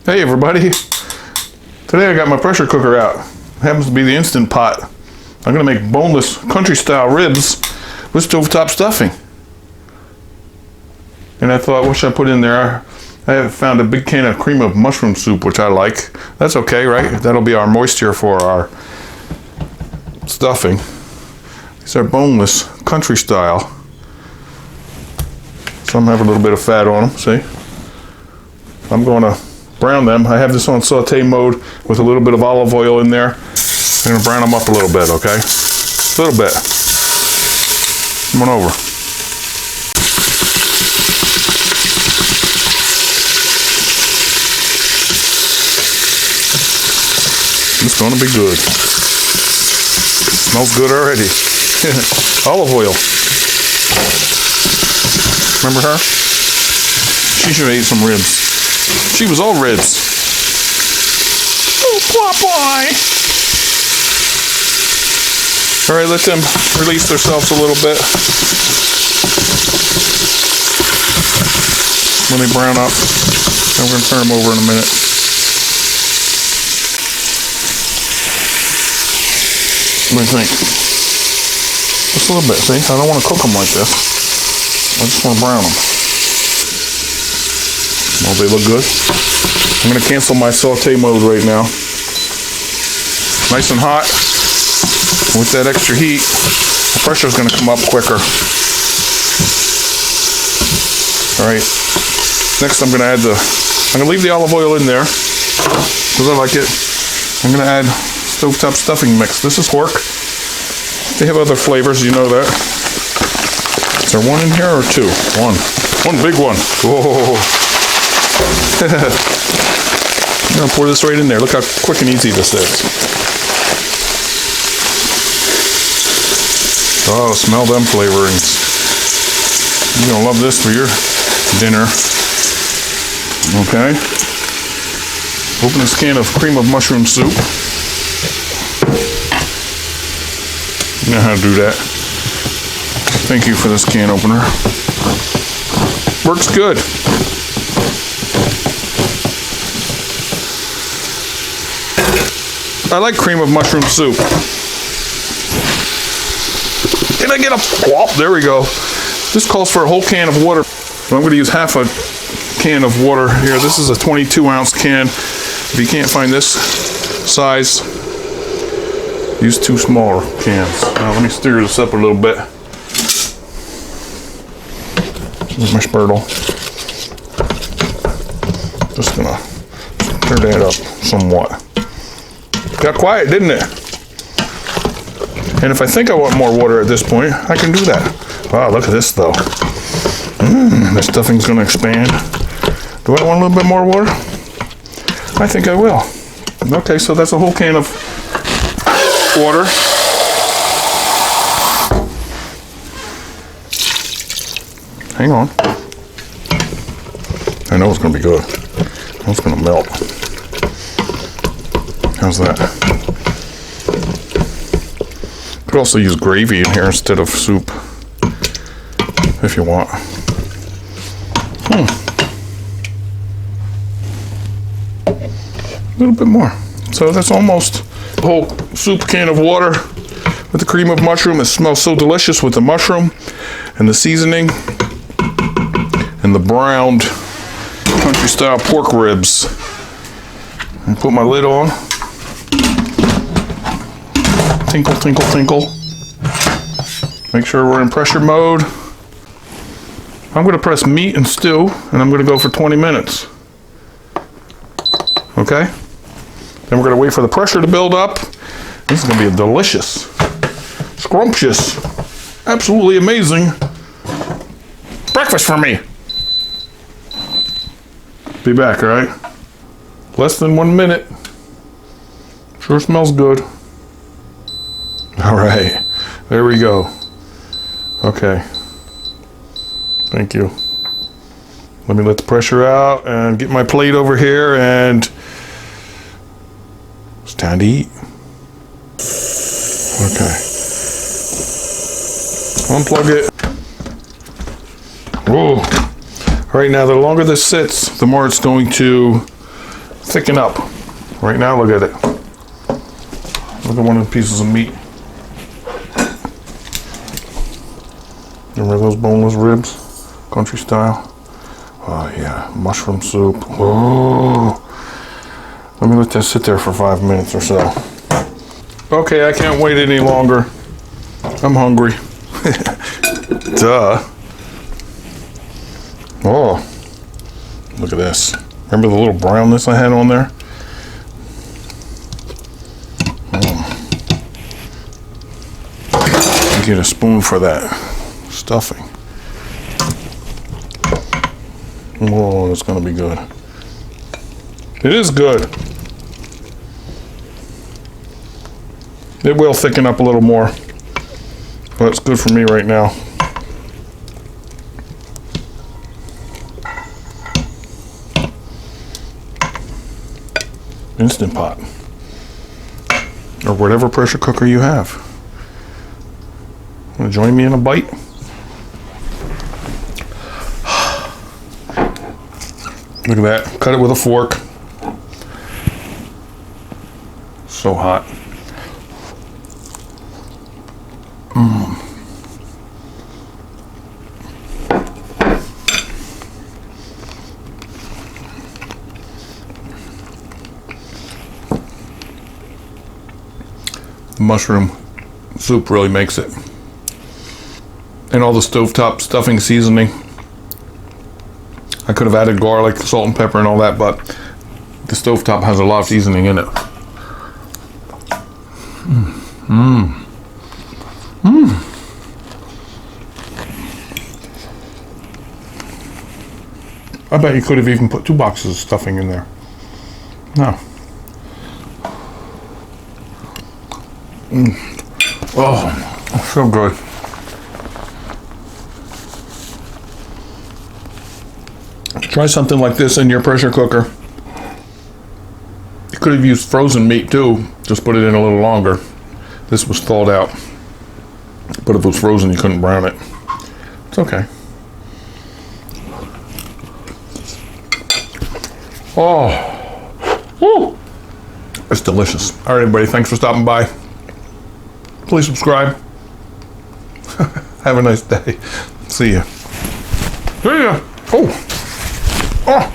Hey everybody, today I got my pressure cooker out. It happens to be the Instant Pot. I'm gonna make boneless country style ribs with stovetop stuffing. And I thought, what should I put in there? I have found a big can of cream of mushroom soup, which I like. That's okay, right? That'll be our moisture for our stuffing. These are boneless country style. Some have a little bit of fat on them, see? I'm gonna brown them. I have this on saute mode with a little bit of olive oil in there. I'm gonna brown them up a little bit, okay? A little bit. Come on over. It's gonna be good. Smells good already. Olive oil. Remember her? She should have ate some ribs. She was all ribs. Oh, poor boy. All right, let them release themselves a little bit. When they brown up, I'm going to turn them over in a minute. What do you think? Just a little bit, see? I don't want to cook them like this. I just want to brown them. Well, they look good. I'm going to cancel my saute mode right now. Nice and hot. With that extra heat, the pressure is going to come up quicker. All right. Next, I'm going to leave the olive oil in there because I like it. I'm going to add stovetop stuffing mix. This is pork. They have other flavors, you know that. Is there one in here or two? One. One big one. Whoa. I'm gonna pour this right in there. Look how quick and easy this is. Oh, smell them flavorings. You're gonna love this for your dinner. Okay. Open this can of cream of mushroom soup. You know how to do that. Thank you for this can opener. Works good. I like cream of mushroom soup. Did I get a plop? There we go. This calls for a whole can of water. So I'm going to use half a can of water here. This is a 22-ounce can. If you can't find this size, use two smaller cans. Now let me stir this up a little bit. Here's my spurtle. Just gonna stir that up somewhat. Got quiet, didn't it? And if I think I want more water at this point, I can do that. Wow, look at this though. This stuffing's gonna expand. Do I want a little bit more water? I think I will. Okay, so that's a whole can of water. Hang on. I know it's gonna be good. It's gonna melt. How's that? Could also use gravy in here instead of soup, if you want. A little bit more. So that's almost a whole soup can of water with the cream of mushroom. It smells so delicious with the mushroom and the seasoning and the browned country style pork ribs. And put my lid on. Tinkle, tinkle, tinkle. Make sure we're in pressure mode. I'm going to press meat and stew, and I'm going to go for 20 minutes. Okay? Then we're going to wait for the pressure to build up. This is going to be a delicious, scrumptious, absolutely amazing breakfast for me. Be back, all right? Less than 1 minute. Sure smells good. All right, there we go. Okay, thank you. Let me let the pressure out and get my plate over here, and it's time to eat. Okay, unplug it. Whoa. All right, now the longer this sits, the more it's going to thicken up. Right now, look at it. Look at one of the pieces of meat. Remember those boneless ribs? Country style. Oh yeah, mushroom soup. Oh. Let me let that sit there for 5 minutes or so. Okay, I can't wait any longer. I'm hungry. Duh. Oh, look at this. Remember the little brownness I had on there? Get a spoon for that stuffing. Oh, it's gonna be good. It is good. It will thicken up a little more, but it's good for me right now. Instant Pot, or whatever pressure cooker you have. Want to join me in a bite? Look at that. Cut it with a fork. So hot. Mushroom soup really makes it. And all the stovetop stuffing seasoning. I could have added garlic, salt and pepper and all that, but the stovetop has a lot of seasoning in it. I bet you could have even put 2 boxes of stuffing in there. No. Oh, so good. Try something like this in your pressure cooker. You could have used frozen meat too, just put it in a little longer. This was thawed out. But if it was frozen, you couldn't brown it. It's okay. Oh, woo. It's delicious. All right, everybody, thanks for stopping by. Please subscribe. Have a nice day. See ya. See ya. Oh. Oh.